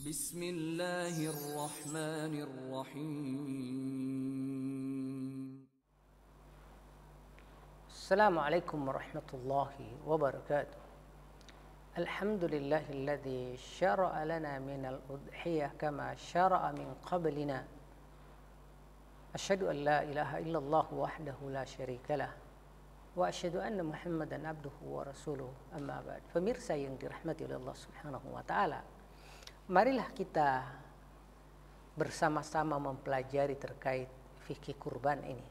بسم الله الرحمن الرحيم. السلام عليكم ورحمة الله وبركاته. الحمد لله الذي شرع لنا من الأضحية كما شرع من قبلنا. أشهد أن لا إله إلا الله وحده لا شريك له وأشهد أن محمدا عبده ورسوله. Amma ba'd. Pemirsa yang dirahmati oleh Allah Subhanahu wa taala, marilah kita bersama-sama mempelajari terkait fikih kurban ini.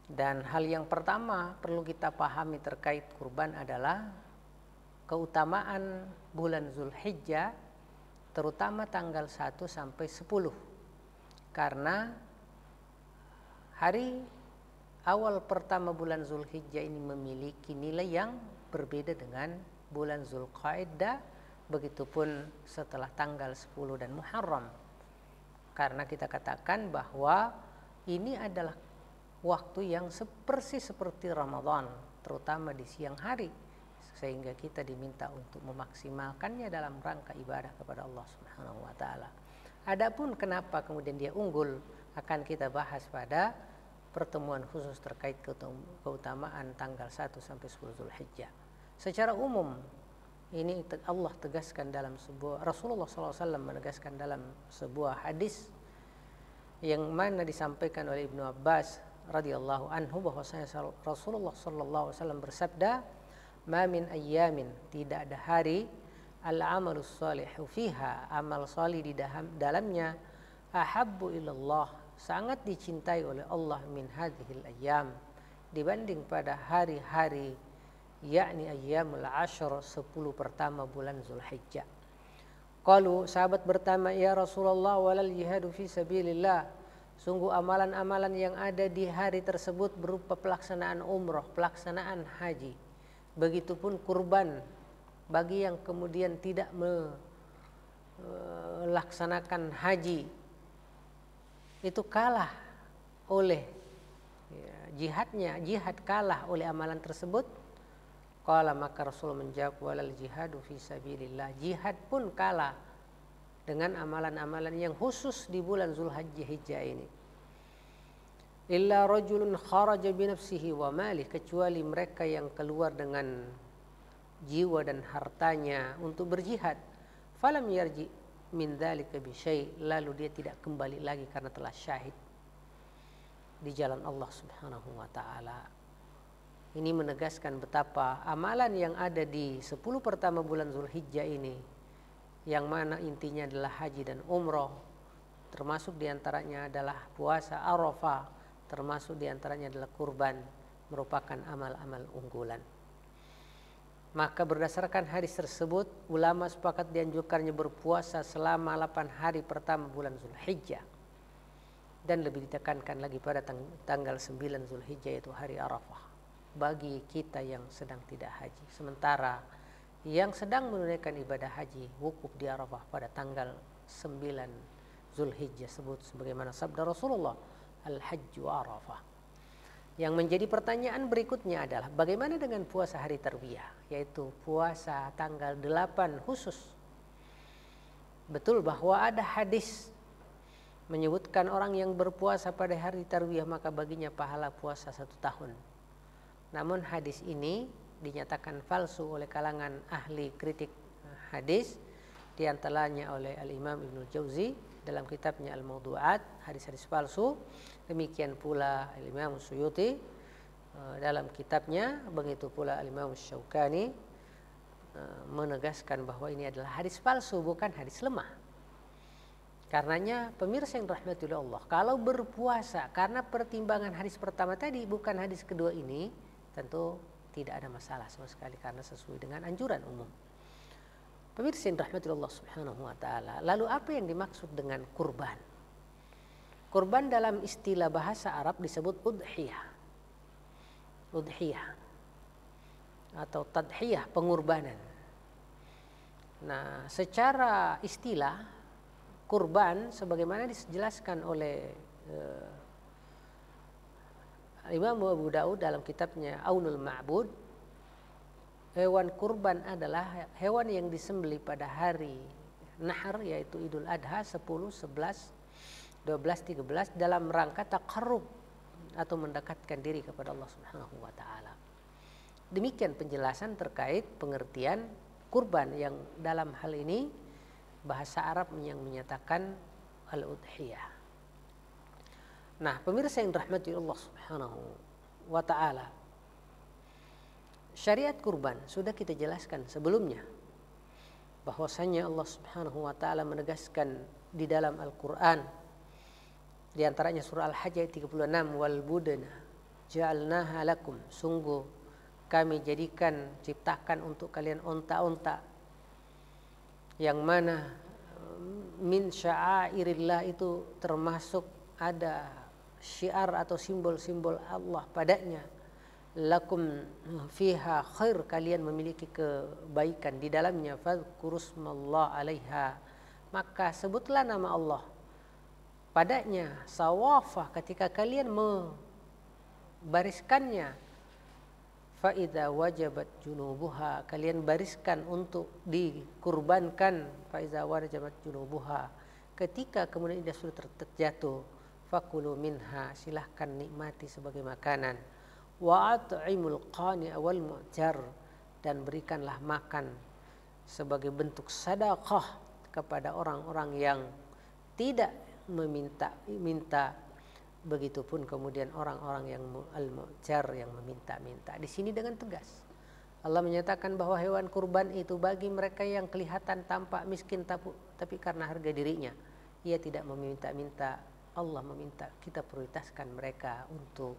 Dan hal yang pertama perlu kita pahami terkait kurban adalah keutamaan bulan Zulhijjah, terutama tanggal 1 sampai 10. Karena hari awal pertama bulan Zulhijjah ini memiliki nilai yang berbeda dengan bulan Zulqa'dah, begitupun setelah tanggal 10 dan Muharram. Karena kita katakan bahwa ini adalah waktu yang persis seperti Ramadan, terutama di siang hari, sehingga kita diminta untuk memaksimalkannya dalam rangka ibadah kepada Allah Subhanahu wa taala. Adapun kenapa kemudian dia unggul akan kita bahas pada pertemuan khusus terkait keutamaan tanggal 1 sampai 10 Zulhijjah. Secara umum ini Allah tegaskan dalam sebuah, Rasulullah SAW menegaskan dalam sebuah hadis yang mana disampaikan oleh Ibnu Abbas radhiyallahu anhu bahwasanya Rasulullah SAW bersabda, "Ma min ayyamin," tidak ada hari, "al-amalus shalihu fiha," amal salih di dalamnya, "ahabbu ilallah," sangat dicintai oleh Allah, "min hadhil ayyam," dibanding pada hari-hari, yakni ayyamul ashr, 10 pertama bulan Zulhijjah. Qalu, sahabat bertanya, "Ya Rasulullah, walal jihadu fi sabilillah," sungguh amalan-amalan yang ada di hari tersebut berupa pelaksanaan umroh, pelaksanaan haji, begitupun kurban bagi yang kemudian tidak melaksanakan haji, itu kalah oleh jihad kalah oleh amalan tersebut. Qala, maka Rasul menjawab, walal jihadu fi sabilillah, jihad pun kalah dengan amalan-amalan yang khusus di bulan Zulhijjah ini. Illa rajulun kharaja bi nafsihi wa malih, kecuali mereka yang keluar dengan jiwa dan hartanya untuk berjihad. Falam yarji min dzalika bi syai', lalu dia tidak kembali lagi karena telah syahid di jalan Allah Subhanahu wa taala. Ini menegaskan betapa amalan yang ada di 10 pertama bulan Zulhijjah ini, yang mana intinya adalah haji dan umroh, termasuk diantaranya adalah puasa Arafah, termasuk diantaranya adalah kurban, merupakan amal-amal unggulan. Maka berdasarkan hadis tersebut, ulama sepakat dianjurkannya berpuasa selama 8 hari pertama bulan Zulhijjah. Dan lebih ditekankan lagi pada tanggal 9 Zulhijjah, yaitu hari Arafah, bagi kita yang sedang tidak haji. Sementara yang sedang menunaikan ibadah haji wukuf di Arafah pada tanggal 9 Zulhijjah sebut sebagaimana sabda Rasulullah, al-hajju Arafah. Yang menjadi pertanyaan berikutnya adalah bagaimana dengan puasa hari Tarwiyah, yaitu puasa tanggal 8 khusus. Betul bahwa ada hadis menyebutkan orang yang berpuasa pada hari Tarwiyah maka baginya pahala puasa 1 tahun. Namun hadis ini dinyatakan palsu oleh kalangan ahli kritik hadis, diantaranya oleh Al-Imam Ibnu Jauzi dalam kitabnya Al-Mawdu'at, hadis-hadis palsu. Demikian pula Al-Imam Suyuti dalam kitabnya, begitu pula Al-Imam Syaukani menegaskan bahwa ini adalah hadis palsu, bukan hadis lemah. Karenanya pemirsa yang dirahmati oleh Allah, kalau berpuasa karena pertimbangan hadis pertama tadi, bukan hadis kedua ini, tentu tidak ada masalah sama sekali karena sesuai dengan anjuran umum. Pemirsa yang dirahmati Allah Subhanahu wa taala, lalu apa yang dimaksud dengan kurban? Kurban dalam istilah bahasa Arab disebut udhiyah. Udhiyah atau tadhiyah, pengorbanan. Nah, secara istilah kurban sebagaimana dijelaskan oleh Imam Abu Daud dalam kitabnya Aunul Ma'bud, hewan kurban adalah hewan yang disembelih pada hari Nahr, yaitu Idul Adha 10, 11, 12, 13 dalam rangka taqarrub atau mendekatkan diri kepada Allah Subhanahu wa taala. Demikian penjelasan terkait pengertian kurban yang dalam hal ini bahasa Arab yang menyatakan al-udhiyah. Nah, pemirsa yang dirahmati Allah Subhanahu wa taala, syariat kurban sudah kita jelaskan sebelumnya, bahwasanya Allah Subhanahu wa taala menegaskan di dalam Al-Qur'an, di antaranya surah Al-Hajj ayat 36, wal budana ja'alnaha lakum, sungguh kami jadikan, ciptakan untuk kalian onta-onta yang mana min sya'airillah, itu termasuk ada syiar atau simbol-simbol Allah padanya. Lakum fiha khair, kalian memiliki kebaikan di dalamnya. Fadhkurusmallah alaiha, maka sebutlah nama Allah padanya. Sawafah, ketika kalian membariskannya. Fa'idha wajabat junubuha, kalian bariskan untuk dikurbankan. Fa'idha wajabat junubuha, ketika kemudian dia sudah terjatuh. Fakulu minha, silahkan nikmati sebagai makanan. Wa at'imul qani'a wal mu'jar, dan berikanlah makan sebagai bentuk sedekah kepada orang-orang yang tidak minta. Begitupun kemudian orang-orang yang al-mu'jar, yang meminta-minta. Di sini dengan tegas Allah menyatakan bahwa hewan kurban itu bagi mereka yang kelihatan tampak miskin tapi karena harga dirinya ia tidak meminta-minta. Allah meminta kita prioritaskan mereka untuk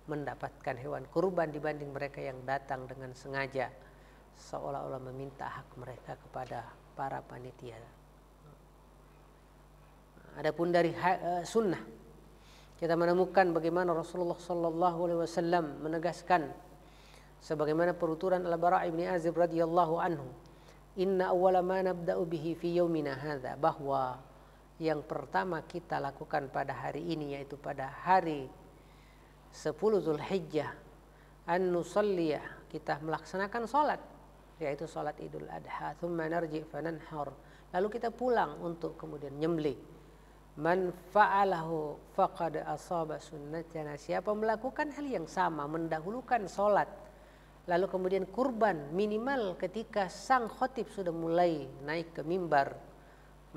mendapatkan hewan kurban dibanding mereka yang datang dengan sengaja seolah-olah meminta hak mereka kepada para panitia. Adapun dari sunnah, kita menemukan bagaimana Rasulullah sallallahu alaihi wasallam menegaskan sebagaimana penuturan Al-Bara' bin Azib radhiyallahu anhu, inna awwala ma nabda'u bihi fi yaumina hadza, bahwa yang pertama kita lakukan pada hari ini, yaitu pada hari 10 Zulhijjah, an nusalliyah, kita melaksanakan salat, yaitu salat Idul Adha. Tsumma narji' fananhar, lalu kita pulang untuk kemudian nyembelih. Man fa'alahu faqad asaba sunnatana, siapa melakukan hal yang sama, mendahulukan salat lalu kemudian kurban minimal ketika sang khatib sudah mulai naik ke mimbar,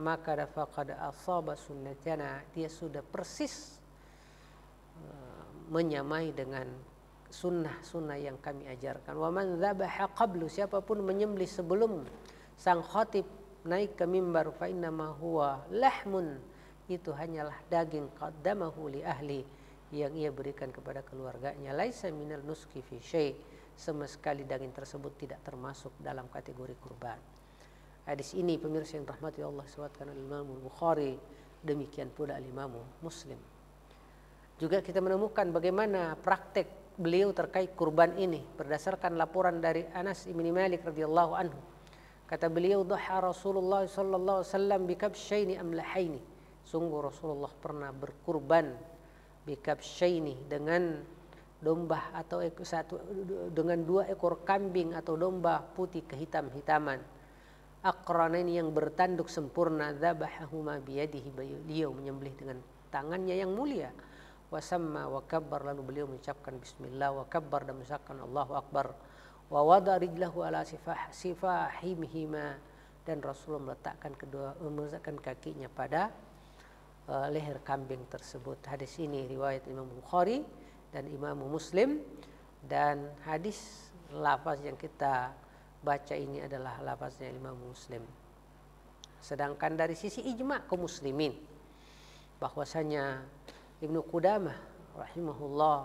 maka faqad asaba sunnatana, dia sudah persis menyamai dengan sunnah-sunnah yang kami ajarkan. Wa man dzabaha qablu, siapapun menyembelih sebelum sang khatib naik ke mimbar, fa inna ma huwa lahmun, itu hanyalah daging, qaddamahu li ahli, yang ia berikan kepada keluarganya. Laisa minal nuski fi syai', sama sekali daging tersebut tidak termasuk dalam kategori kurban. Hadis ini pemirsa yang rahmati Allah disebutkan oleh Imam Bukhari, demikian pula Imam Muslim. Juga kita menemukan bagaimana praktek beliau terkait kurban ini berdasarkan laporan dari Anas bin Malik radhiyallahu anhu. Kata beliau, dhaha Rasulullah sallallahu alaihi wasallam bi kabsyaini amlahaini, sungguh Rasulullah pernah berkurban bikabsyaini, dengan domba atau dengan 2 ekor kambing atau domba putih kehitam-hitaman, aqranaini, yang bertanduk sempurna, dzabahahuma biyadihi, beliau menyembelih dengan tangannya yang mulia, wasamma wa kabbar, lalu beliau mengucapkan bismillah, wa kabbar, dan mengucapkan Allahu akbar, wa wada rijlahu ala sifahimihima, dan Rasulullah meletakkan kakinya pada leher kambing tersebut. Hadis ini riwayat Imam Bukhari dan Imam Muslim, dan hadis lafaz yang kita baca ini adalah lafaznya Imam Muslim. Sedangkan dari sisi ijma' kaum muslimin, bahwasanya Ibnu Qudamah rahimahullah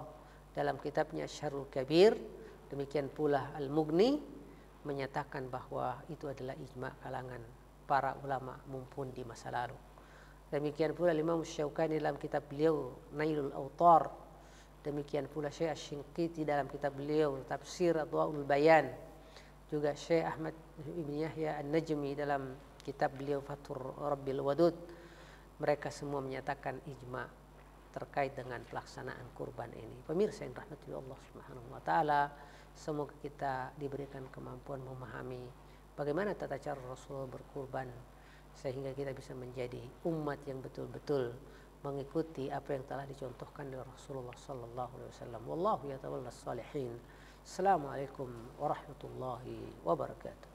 dalam kitabnya Syarhul Kabir, demikian pula Al-Mughni, menyatakan bahwa itu adalah ijma' kalangan para ulama mumpun di masa lalu. Demikian pula Imam Syaukani dalam kitab beliau Nailul Awtar, demikian pula Syekh Asy-Shinqiti dalam kitab beliau Tafsir Adwaul Bayan, juga Syekh Ahmad bin Yahya An-Najmi dalam kitab beliau Fathur Rabbil Wadud. Mereka semua menyatakan ijma' terkait dengan pelaksanaan kurban ini. Pemirsa yang rahmati Allah Subhanahu wa taala, semoga kita diberikan kemampuan memahami bagaimana tata cara Rasulullah berkurban sehingga kita bisa menjadi umat yang betul-betul mengikuti apa yang telah dicontohkan oleh Rasulullah sallallahu alaihi wasallam. Wallahu yatawallas salihin. Assalamualaikum warahmatullahi wabarakatuh.